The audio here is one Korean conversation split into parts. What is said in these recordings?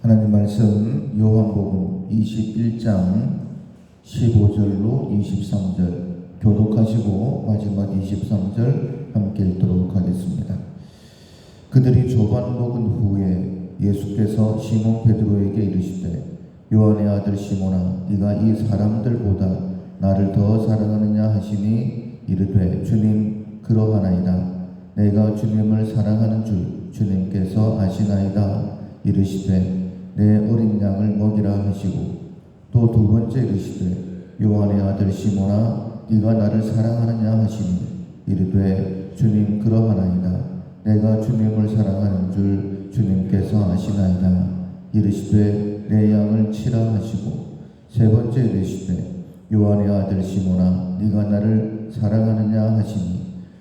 하나님 말씀 요한복음 21장 15절로 23절 교독하시고 마지막 23절 함께 읽도록 하겠습니다. 그들이 조반 먹은 후에 예수께서 시몬 베드로에게 이르시되 요한의 아들 시몬아 네가 이 사람들보다 나를 더 사랑하느냐 하시니 이르되 주님 그러하나이다. 내가 주님을 사랑하는 줄 주님께서 아시나이다. 이르시되 내 어린 양을 먹이라 하시고 또 두 번째 이르시되 요한의 아들 시몬아 네가 나를 사랑하느냐 하시니 이르되 주님 그러하나이다. 내가 주님을 사랑하는 줄 주님께서 아시나이다. 이르시되 내 양을 치라 하시고 세 번째 이르시되 요한의 아들 시몬아 네가 나를 사랑하느냐 하시니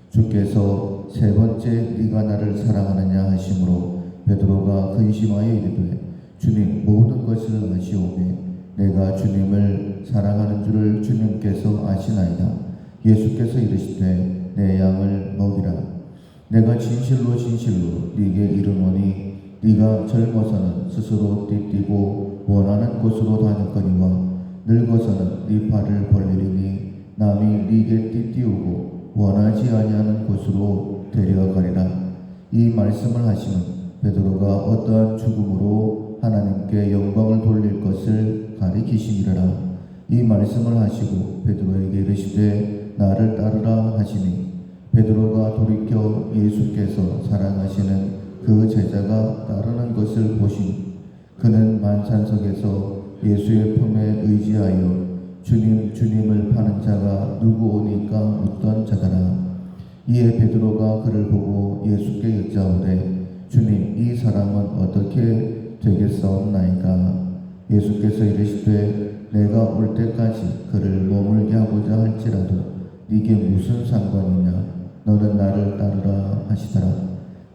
주께서 세 번째 네가 나를 사랑하느냐 하시므로 베드로가 근심하여 이르되 주님 모든 것을 아시오매 내가 주님을 사랑하는 줄을 주님께서 아시나이다. 예수께서 이르시되 내 양을 먹이라. 내가 진실로 진실로 네게 이르노니 네가 젊어서는 스스로 띠띠고 원하는 곳으로 다녔거니와 늙어서는 네 발을 벌리리니 남이 네게 띠띠우고 원하지 아니하는 곳으로 데려가리라. 이 말씀을 하시는 베드로가 어떠한 죽음으로 하나님께 영광을 돌릴 것을 가리키시니라. 이 말씀을 하시고 베드로에게 이르시되 나를 따르라 하시니 베드로가 돌이켜 예수께서 사랑하시는 그 제자가 따르는 것을 보시니 그는 만찬석에서 예수의 품에 의지하여 주님 주님을 파는 자가 누구 오니까 묻던 자더라. 이에 베드로가 그를 보고 예수께 여짜오되 주님 이 사람은 어떻게 되겠사옵나이까? 예수께서 이르시되 내가 올 때까지 그를 머물게 하고자 할지라도 네게 무슨 상관이냐? 너는 나를 따르라 하시더라.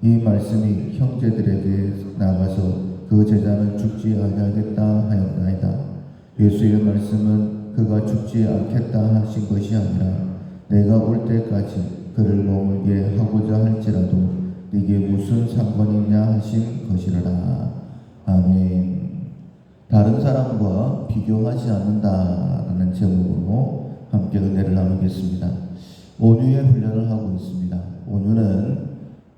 이 말씀이 형제들에게 나가서 그 제자는 죽지 아니하겠다 하였나이다. 예수의 말씀은 그가 죽지 않겠다 하신 것이 아니라 내가 올 때까지 그를 머물게 하고자 할지라도 네게 무슨 상관이냐 하신 것이라. 아멘. 다른 사람과 비교하지 않는다라는 제목으로 함께 은혜를 나누겠습니다. 온유의 훈련을 하고 있습니다. 온유는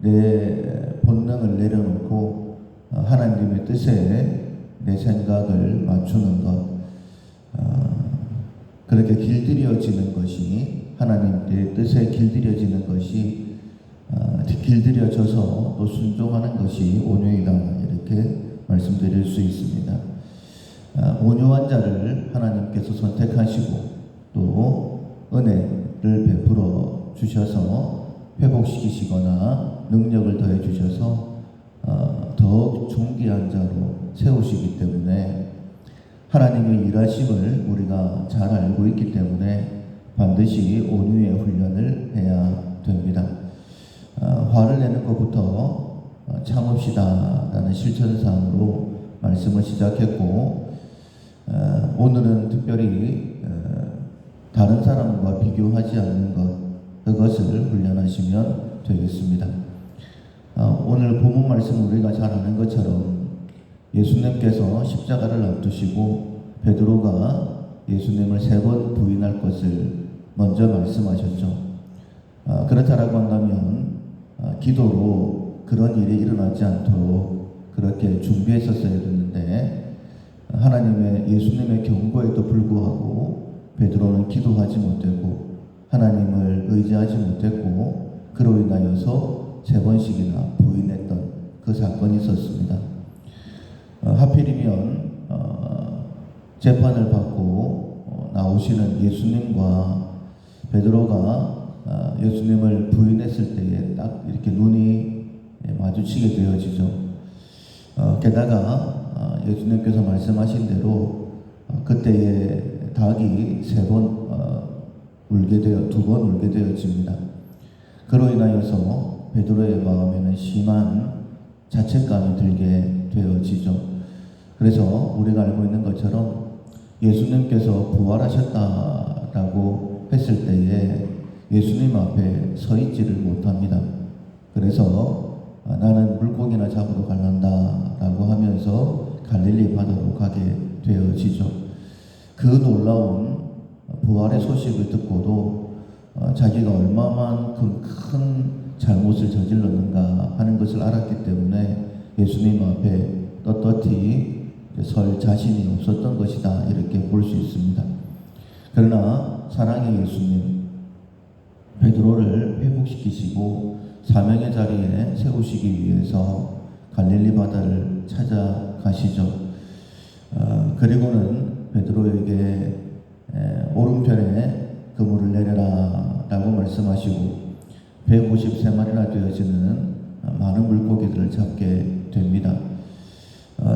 내 본능을 내려놓고 하나님의 뜻에 내 생각을 맞추는 것, 그렇게 길들여지는 것이 하나님의 뜻에 길들여지는 것이 길들여져서 또 순종하는 것이 온유이다 이렇게 말씀드릴 수 있습니다. 온유한 자를 하나님께서 선택하시고 또 은혜를 베풀어 주셔서 회복시키시거나 능력을 더해 주셔서 더욱 존귀한 자로 세우시기 때문에 하나님의 일하심을 우리가 잘 알고 있기 때문에 반드시 온유의 훈련을 해야 됩니다. 화를 내는 것부터 참읍시다 라는 실천사항으로 말씀을 시작했고 오늘은 특별히 다른 사람과 비교하지 않는 것 그것을 훈련하시면 되겠습니다. 오늘 본문 말씀 우리가 잘 아는 것처럼 예수님께서 십자가를 앞두시고 베드로가 예수님을 3번 부인할 것을 먼저 말씀하셨죠. 그렇다라고 한다면 기도로 그런 일이 일어나지 않도록 그렇게 준비했었어야 됐는데 하나님의 예수님의 경고에도 불구하고 베드로는 기도하지 못했고 하나님을 의지하지 못했고 그로 인하여서 3번씩이나 부인했던 그 사건이 있었습니다. 하필이면 재판을 받고 나오시는 예수님과 베드로가 예수님을 부인했을 때에 딱 이렇게 눈이 마주치게 되어지죠. 게다가 예수님께서 말씀하신 대로 그때에 닭이 2번 울게 되어집니다. 그로 인하여서 베드로의 마음에는 심한 자책감이 들게 되어지죠. 그래서 우리가 알고 있는 것처럼 예수님께서 부활하셨다라고 했을 때에 예수님 앞에 서 있지를 못합니다. 그래서 나는 물고기나 잡으러 갈란다 라고 하면서 갈릴리 바다로 가게 되어지죠. 그 놀라운 부활의 소식을 듣고도 자기가 얼마만큼 큰 잘못을 저질렀는가 하는 것을 알았기 때문에 예수님 앞에 떳떳히 설 자신이 없었던 것이다, 이렇게 볼 수 있습니다. 그러나 사랑의 예수님, 베드로를 회복시키시고 사명의 자리에 세우시기 위해서 갈릴리 바다를 찾아가시죠. 그리고는 베드로에게 오른편에 그물을 내려라 라고 말씀하시고 153마리나 되어지는 많은 물고기들을 잡게 됩니다.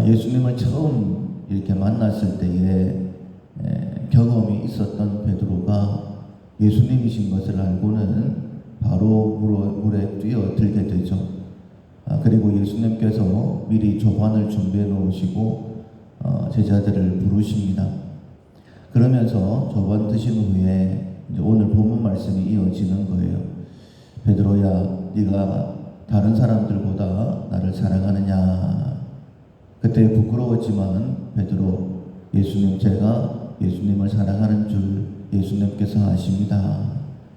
예수님을 처음 이렇게 만났을 때에 경험이 있었던 베드로가 예수님이신 것을 알고는 바로 물에 뛰어들게 되죠. 그리고 예수님께서 미리 조반을 준비해 놓으시고 제자들을 부르십니다. 그러면서 조반 드신 후에 이제 오늘 본문 말씀이 이어지는 거예요. 베드로야, 네가 다른 사람들보다 나를 사랑하느냐? 그때 부끄러웠지만 베드로, 예수님, 제가 예수님을 사랑하는 줄 예수님께서 아십니다.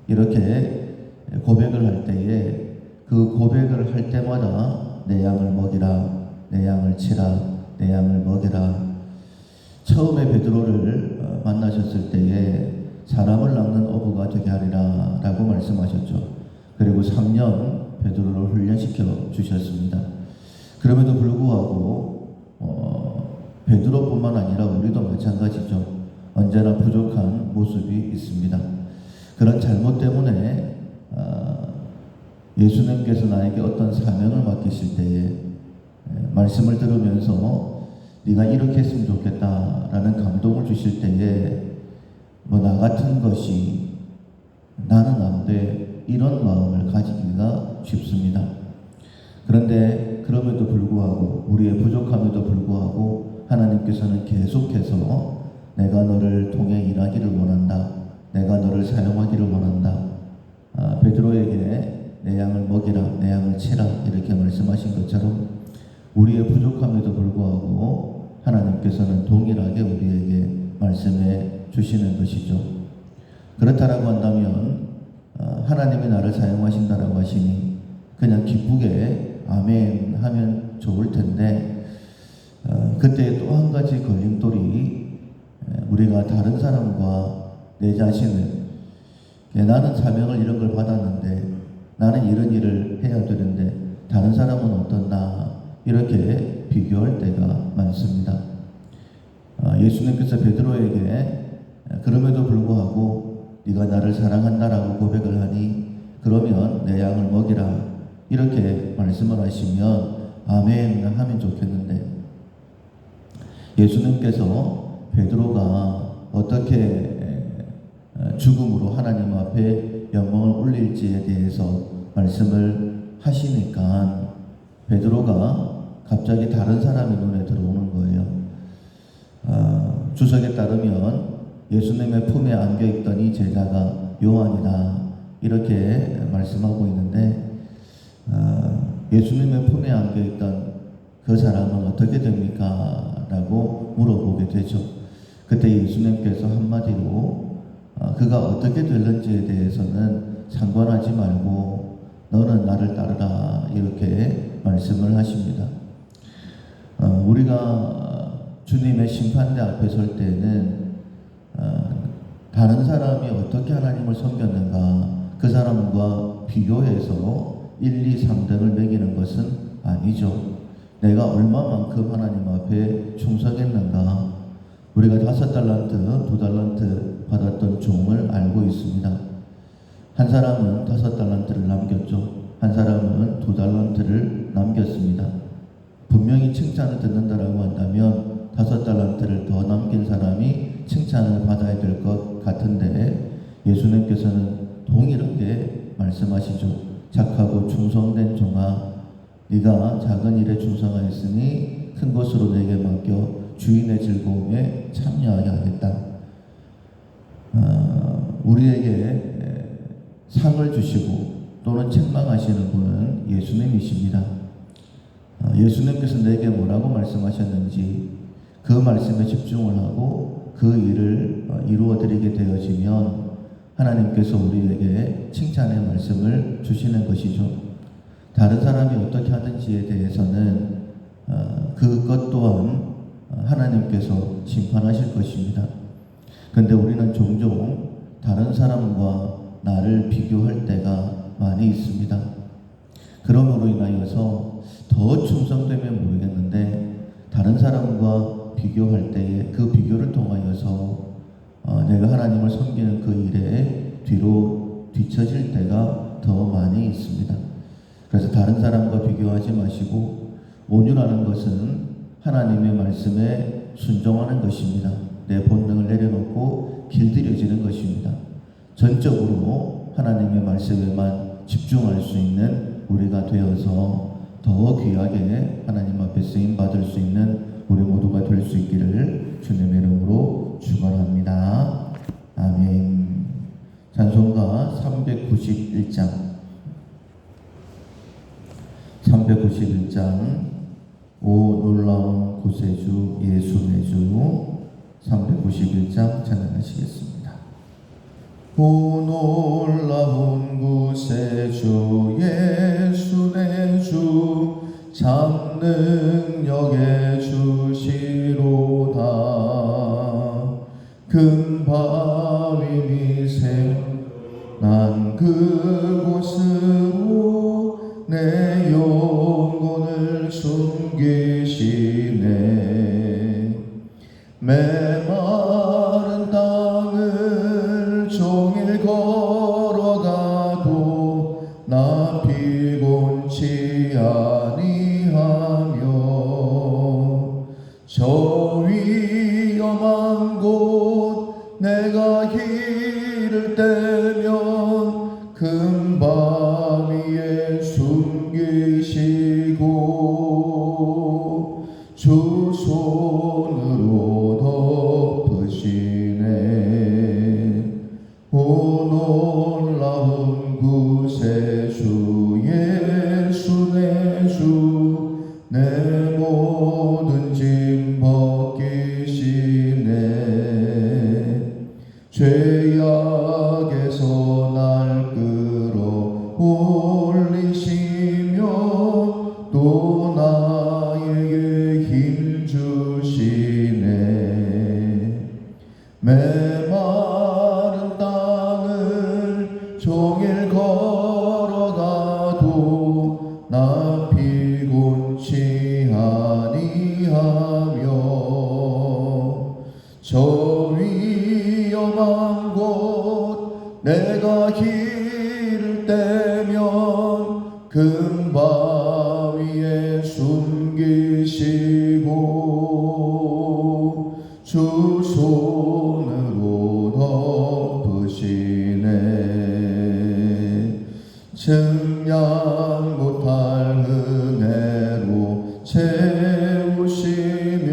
이렇게 고백을 할 때에 그 고백을 할 때마다 내 양을 먹이라, 내 양을 치라, 내 양을 먹이라. 처음에 베드로를 만나셨을 때에 사람을 낚는 어부가 되게 하리라 라고 말씀하셨죠. 그리고 3년 베드로를 훈련시켜 주셨습니다. 그럼에도 불구하고 베드로뿐만 아니라 우리도 마찬가지죠. 언제나 부족한 모습이 있습니다. 그런 잘못 때문에 예수님께서 나에게 어떤 사명을 맡기실 때에 말씀을 들으면서 네가 이렇게 했으면 좋겠다라는 감동을 주실 때에 나 같은 것이 나는 안 돼, 이런 마음을 가지기가 쉽습니다. 그런데 그럼에도 불구하고, 우리의 부족함에도 불구하고 하나님께서는 계속해서 내가 너를 통해 일하기를 원한다, 내가 너를 사용하기를 원한다, 베드로에게 내 양을 먹이라, 내 양을 치라, 이렇게 말씀하신 것처럼 우리의 부족함에도 불구하고 하나님께서는 동일하게 우리에게 말씀해 주시는 것이죠. 그렇다라고 한다면 하나님이 나를 사용하신다라고 하시니 그냥 기쁘게 아멘 하면 좋을 텐데, 그때 또 한 가지 걸림돌이, 우리가 다른 사람과 내 자신을, 나는 사명을 이런 걸 받았는데, 나는 이런 일을 해야 되는데 다른 사람은 어떻나, 이렇게 비교할 때가 많습니다. 예수님께서 베드로에게 그럼에도 불구하고 네가 나를 사랑한다라고 고백을 하니 그러면 내 양을 먹이라, 이렇게 말씀을 하시면 아멘 하면 좋겠는데, 예수님께서 베드로가 어떻게 죽음으로 하나님 앞에 영광을 올릴지에 대해서 말씀을 하시니까 베드로가 갑자기 다른 사람이 눈에 들어오는 거예요. 주석에 따르면 예수님의 품에 안겨있던 이 제자가 요한이다, 이렇게 말씀하고 있는데, 예수님의 품에 안겨있던 그 사람은 어떻게 됩니까? 라고 물어보게 되죠. 그때 예수님께서 한마디로 그가 어떻게 될는지에 대해서는 상관하지 말고 너는 나를 따르라, 이렇게 말씀을 하십니다. 우리가 주님의 심판대 앞에 설 때는 다른 사람이 어떻게 하나님을 섬겼는가, 그 사람과 비교해서 1, 2, 3등을 매기는 것은 아니죠. 내가 얼마만큼 하나님 앞에 충성했는가. 우리가 5달란트, 2달란트 받았던 종을 알고 있습니다. 한 사람은 5달란트를 남겼죠. 한 사람은 2달란트를 남겼습니다. 분명히 칭찬을 듣는다라고 한다면 5달란트를 더 남긴 사람이 칭찬을 받아야 될 것 같은데, 예수님께서는 동일하게 말씀하시죠. 착하고 충성된 종아, 네가 작은 일에 충성하였으니 큰 것으로 내게 맡겨 주인의 즐거움에 참여하게 하겠다. 우리에게 상을 주시고 또는 책망하시는 분은 예수님이십니다. 예수님께서 내게 뭐라고 말씀하셨는지 그 말씀에 집중을 하고 그 일을 이루어 드리게 되어지면 하나님께서 우리에게 칭찬의 말씀을 주시는 것이죠. 다른 사람이 어떻게 하든지에 대해서는 그것 또한 하나님께서 심판하실 것입니다. 그런데 우리는 종종 다른 사람과 나를 비교할 때가 많이 있습니다. 그러므로 인하여서 더 충성되면 모르겠는데 다른 사람과 비교할 때에 그 비교를 통하여서 내가 하나님을 섬기는 그 일에 뒤로 뒤처질 때가 더 많이 있습니다. 그래서 다른 사람과 비교하지 마시고 온유라는 것은 하나님의 말씀에 순종하는 것입니다. 내 본능을 내려놓고 길들여지는 것입니다. 전적으로 하나님의 말씀에만 집중할 수 있는 우리가 되어서 더 귀하게 하나님 앞에 쓰임 받을 수 있는 우리 모두가 될 수 있기를 주님의 이름으로 축원합니다. 아멘. 찬송가 391장 오 놀라운 구세주 예수 내 주 391장 찬양하시겠습니다. 오 놀라운 구세주 예수 내 주 참 능력의 주시로다. 큰 바위 밑에 난 그곳으로 내 영혼을 숨기시네. 메마른 땅을 종일 걸어가도 나 피곤치 아니하며 저 위험한 곳 내가 길을 떼면 금방 위에 숨기시고 주 손으로 덮으시네. 오 놀라운 구세주 예수 내 주 내 모든 짐 벗기시네. 죄악에서 날 끌어올리시며 또 나에게 힘 주시네. 메마른 땅을 종일 걸어가도 나 피곤치 아니하며 저 위험한 곳 내가 길을 떼면 금방 위에 숨기시고 주 손으로 덮으시네. 증량 못할 은혜로 채우시며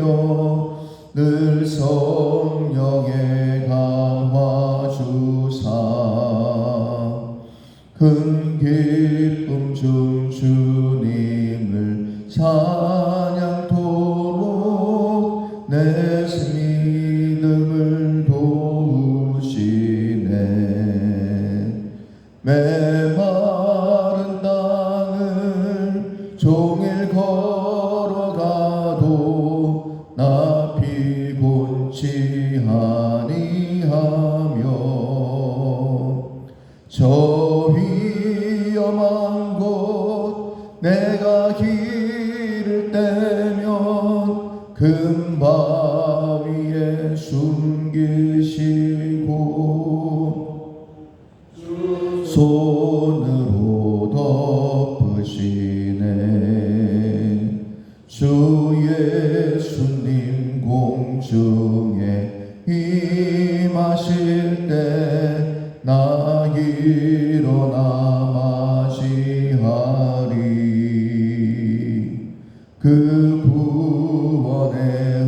늘 성령의 강화 주사 큰 기쁨 중 주님을 찬양토록 내 믿음을 도우시네. 메마른 땅을 종일 걸어가도 나 피곤치 아니하며 저 위험한 곳 내가 길을 떼면 금방 위에 숨기시고 손으로 덮으시네. 주 예수님 공중에 임하실 때 나 일어나 맞이하리. 그 구원의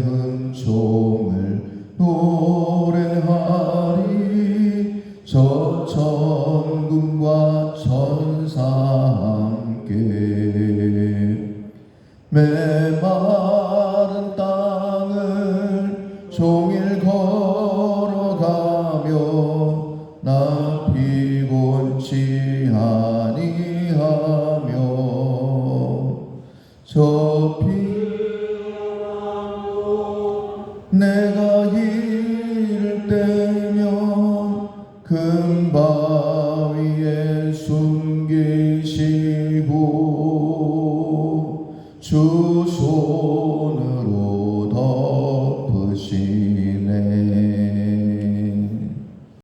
은총을 노래하리. 저 천군과 천사 함께 아니하며 저 내가 이를 때면 금바위에 숨기시고 주